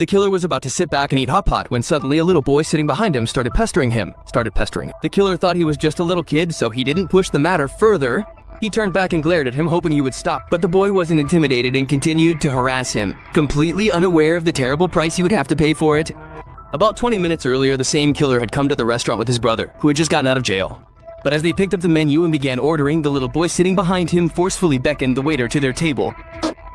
The killer was about to sit back and eat hot pot when suddenly a little boy sitting behind him started pestering him. The killer thought he was just a little kid, so he didn't push the matter further. He turned back and glared at him, hoping he would stop, but the boy wasn't intimidated and continued to harass him, completely unaware of the terrible price he would have to pay for it. About 20 minutes earlier, the same killer had come to the restaurant with his brother, who had just gotten out of jail. But as they picked up the menu and began ordering, the little boy sitting behind him forcefully beckoned the waiter to their table.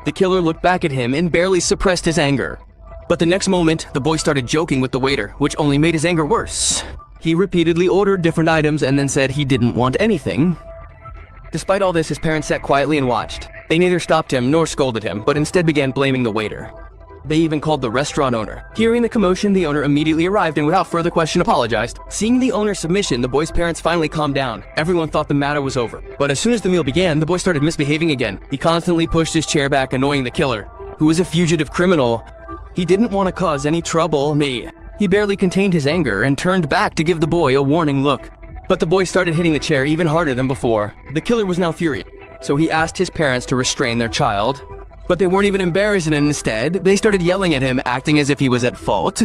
The killer looked back at him and barely suppressed his anger. But the next moment, the boy started joking with the waiter, which only made his anger worse. He repeatedly ordered different items and then said he didn't want anything. Despite all this, his parents sat quietly and watched. They neither stopped him nor scolded him, but instead began blaming the waiter. They even called the restaurant owner. Hearing the commotion, the owner immediately arrived and without further question apologized. Seeing the owner's submission, the boy's parents finally calmed down. Everyone thought the matter was over. But as soon as the meal began, the boy started misbehaving again. He constantly pushed his chair back, annoying the killer, who was a fugitive criminal. He didn't want to cause any trouble. He barely contained his anger and turned back to give the boy a warning look. But the boy started hitting the chair even harder than before. The killer was now furious, so he asked his parents to restrain their child. But they weren't even embarrassed, and instead, they started yelling at him, acting as if he was at fault.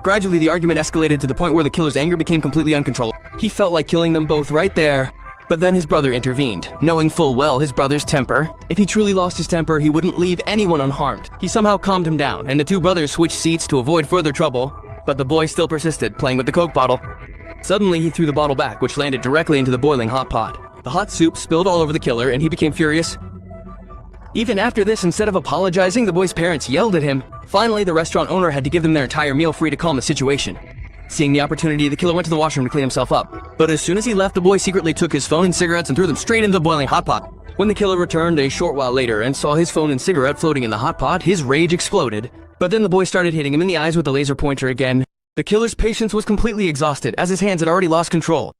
Gradually, the argument escalated to the point where the killer's anger became completely uncontrollable. He felt like killing them both right there. But then his brother intervened, knowing full well his brother's temper. If he truly lost his temper, he wouldn't leave anyone unharmed. He somehow calmed him down, and the two brothers switched seats to avoid further trouble. But the boy still persisted, playing with the Coke bottle. Suddenly, he threw the bottle back, which landed directly into the boiling hot pot. The hot soup spilled all over the killer, and he became furious. Even after this, instead of apologizing, the boy's parents yelled at him. Finally, the restaurant owner had to give them their entire meal free to calm the situation. Seeing the opportunity, the killer went to the washroom to clean himself up. But as soon as he left, the boy secretly took his phone and cigarettes and threw them straight into the boiling hot pot. When the killer returned a short while later and saw his phone and cigarette floating in the hot pot, his rage exploded. But then the boy started hitting him in the eyes with the laser pointer again. The killer's patience was completely exhausted, as his hands had already lost control.